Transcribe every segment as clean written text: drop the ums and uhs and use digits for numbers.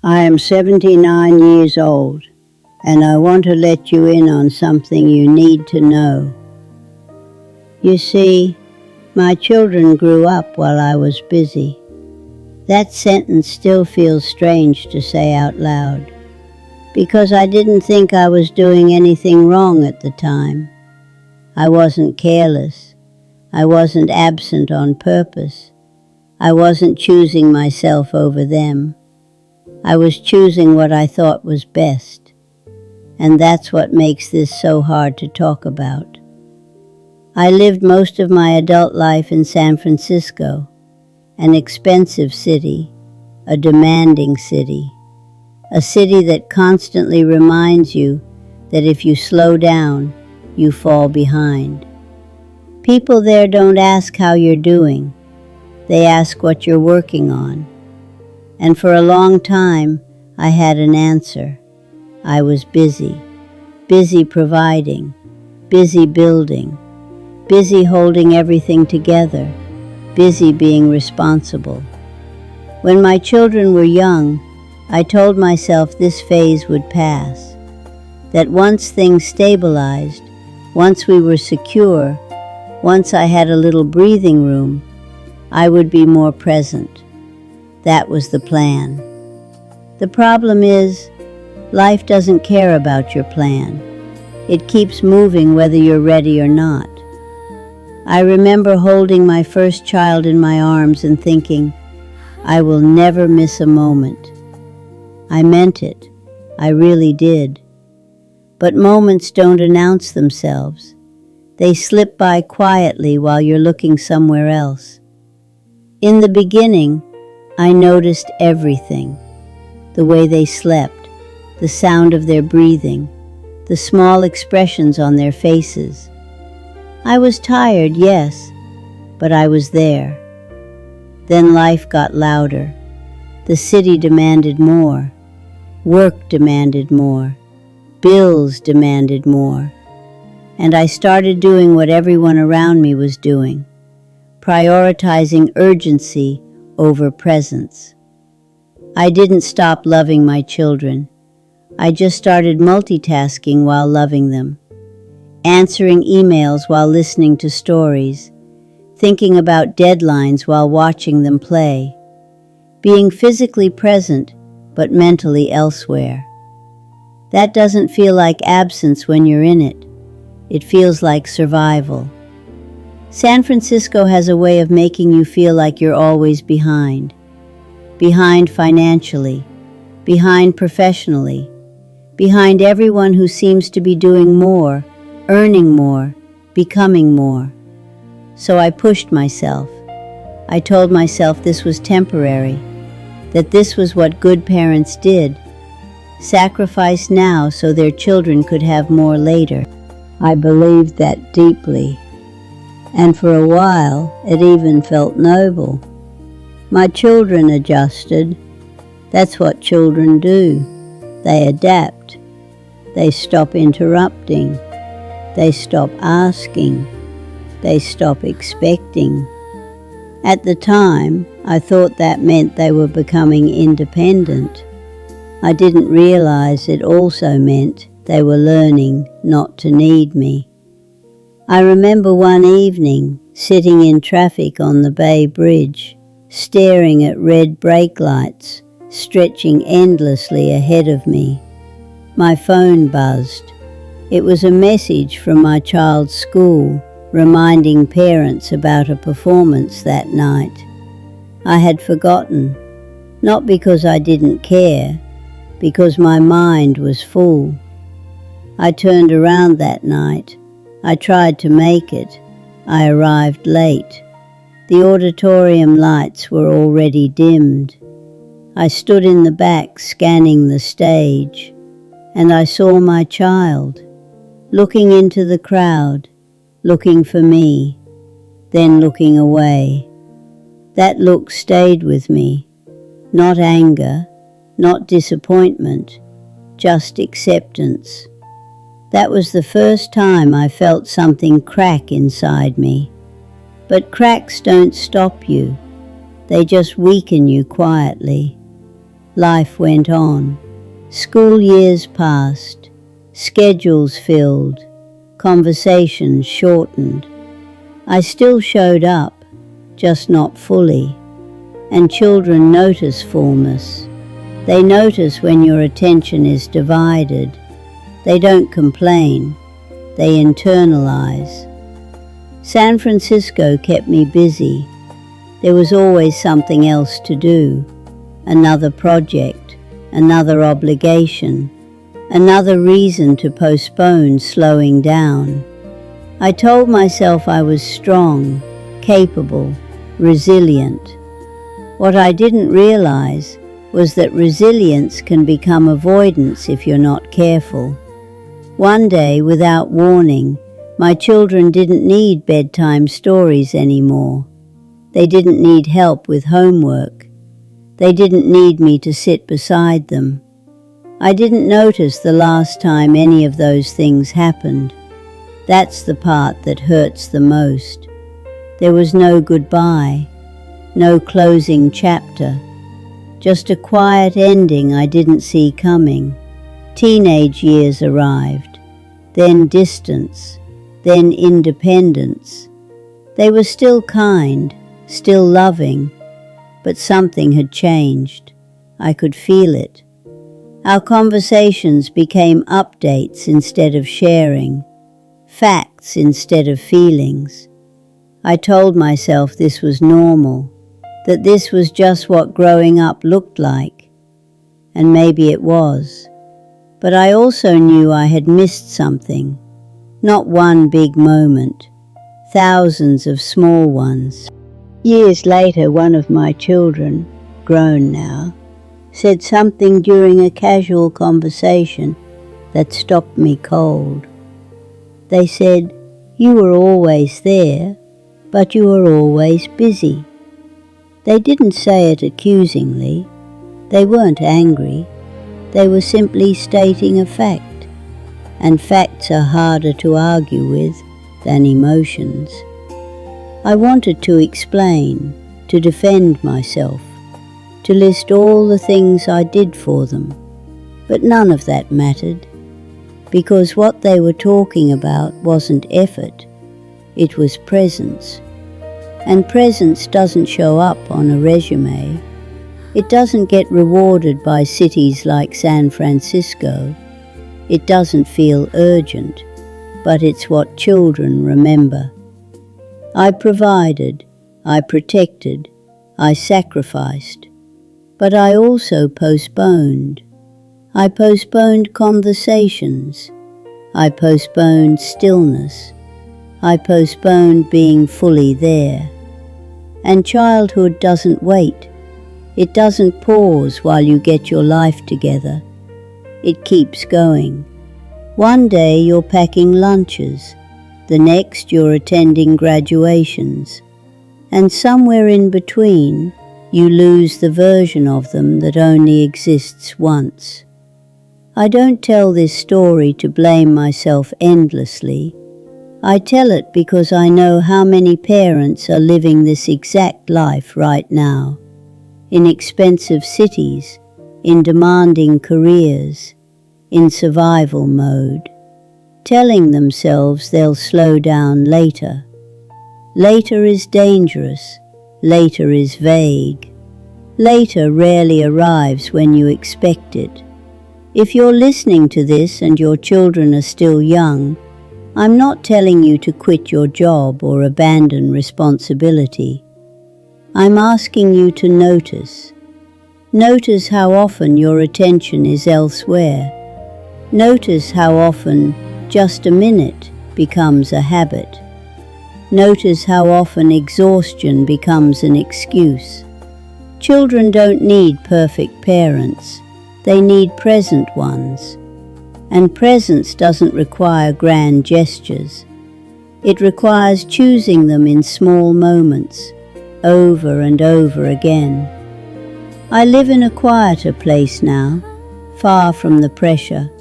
I am 79 years old, and I want to let you in on something you need to know. You see, my children grew up while I was busy. That sentence still feels strange to say out loud, because I didn't think I was doing anything wrong at the time. I wasn't careless. I wasn't absent on purpose. I wasn't choosing myself over them. I was choosing what I thought was best. And that's what makes this so hard to talk about. I lived most of my adult life in San Francisco, an expensive city, a demanding city, a city that constantly reminds you that if you slow down, you fall behind. People there don't ask how you're doing. They ask what you're working on. And for a long time, I had an answer. I was busy providing, busy building, busy holding everything together, busy being responsible. When my children were young, I told myself this phase would pass, that once things stabilized, once we were secure, once I had a little breathing room, I would be more present. That was the plan. The problem is, life doesn't care about your plan. It keeps moving whether you're ready or not. I remember holding my first child in my arms and thinking, I will never miss a moment. I meant it. I really did. But moments don't announce themselves. They slip by quietly while you're looking somewhere else. In the beginning, I noticed everything. The way they slept, the sound of their breathing, the small expressions on their faces. I was tired, yes, but I was there. Then life got louder. The city demanded more. Work demanded more. Bills demanded more. And I started doing what everyone around me was doing, prioritizing urgency over presence. I didn't stop loving my children. I just started multitasking while loving them, answering emails while listening to stories, thinking about deadlines while watching them play, being physically present but mentally elsewhere. That doesn't feel like absence when you're in it. It feels like survival. San Francisco has a way of making you feel like you're always behind. Behind financially, behind professionally, behind everyone who seems to be doing more, earning more, becoming more. So I pushed myself. I told myself this was temporary, that this was what good parents did. Sacrifice now so their children could have more later. I believed that deeply. And for a while, it even felt noble. My children adjusted. That's what children do. They adapt. They stop interrupting. They stop asking. They stop expecting. At the time, I thought that meant they were becoming independent. I didn't realize it also meant they were learning not to need me. I remember one evening, sitting in traffic on the Bay Bridge, staring at red brake lights, stretching endlessly ahead of me. My phone buzzed. It was a message from my child's school, reminding parents about a performance that night. I had forgotten, not because I didn't care, because my mind was full. I turned around that night. I tried to make it. I arrived late. The auditorium lights were already dimmed. I stood in the back scanning the stage, and I saw my child, looking into the crowd, looking for me, then looking away. That look stayed with me. Not anger, not disappointment, just acceptance. That was the first time I felt something crack inside me. But cracks don't stop you. They just weaken you quietly. Life went on. School years passed, schedules filled, conversations shortened. I still showed up, just not fully. And children notice fullness. They notice when your attention is divided. They don't complain, they internalize. San Francisco kept me busy. There was always something else to do. Another project, another obligation, another reason to postpone slowing down. I told myself I was strong, capable, resilient. What I didn't realize was that resilience can become avoidance if you're not careful. One day, without warning, my children didn't need bedtime stories anymore. They didn't need help with homework. They didn't need me to sit beside them. I didn't notice the last time any of those things happened. That's the part that hurts the most. There was no goodbye, no closing chapter, just a quiet ending I didn't see coming. Teenage years arrived, then distance, then independence. They were still kind, still loving, but something had changed. I could feel it. Our conversations became updates instead of sharing, facts instead of feelings. I told myself this was normal, that this was just what growing up looked like. And maybe it was. But I also knew I had missed something. Not one big moment, thousands of small ones. Years later, one of my children, grown now, said something during a casual conversation that stopped me cold. They said, "You were always there, but you were always busy." They didn't say it accusingly. They weren't angry. They were simply stating a fact. And facts are harder to argue with than emotions. I wanted to explain, to defend myself, to list all the things I did for them. But none of that mattered, because what they were talking about wasn't effort, it was presence. And presence doesn't show up on a resume. It doesn't get rewarded by cities like San Francisco. It doesn't feel urgent, but it's what children remember. I provided, I protected, I sacrificed, but I also postponed. I postponed conversations. I postponed stillness. I postponed being fully there. And childhood doesn't wait. It doesn't pause while you get your life together. It keeps going. One day you're packing lunches, the next you're attending graduations, and somewhere in between you lose the version of them that only exists once. I don't tell this story to blame myself endlessly. I tell it because I know how many parents are living this exact life right now, in expensive cities, in demanding careers, in survival mode, telling themselves they'll slow down later. Later is dangerous, later is vague. Later rarely arrives when you expect it. If you're listening to this and your children are still young, I'm not telling you to quit your job or abandon responsibility. I'm asking you to notice. Notice how often your attention is elsewhere. Notice how often just a minute becomes a habit. Notice how often exhaustion becomes an excuse. Children don't need perfect parents. They need present ones. And presence doesn't require grand gestures. It requires choosing them in small moments, over and over again. I live in a quieter place now, far from the pressure,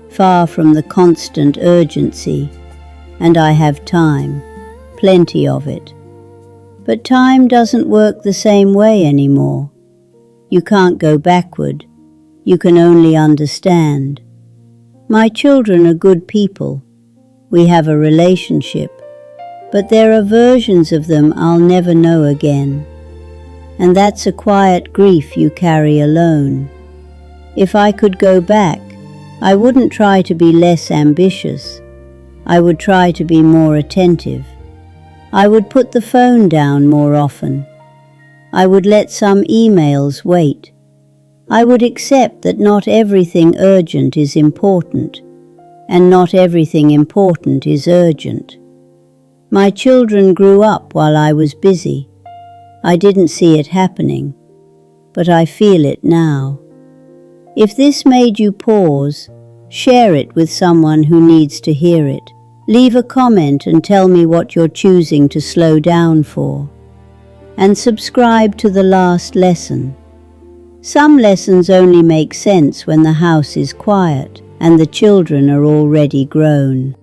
far from the constant urgency, and I have time, plenty of it. But time doesn't work the same way anymore. You can't go backward. You can only understand. My children are good people. We have a relationship. But there are versions of them I'll never know again. And that's a quiet grief you carry alone. If I could go back, I wouldn't try to be less ambitious. I would try to be more attentive. I would put the phone down more often. I would let some emails wait. I would accept that not everything urgent is important, and not everything important is urgent. My children grew up while I was busy. I didn't see it happening, but I feel it now. If this made you pause, share it with someone who needs to hear it. Leave a comment and tell me what you're choosing to slow down for. And subscribe to The Last Lesson. Some lessons only make sense when the house is quiet and the children are already grown.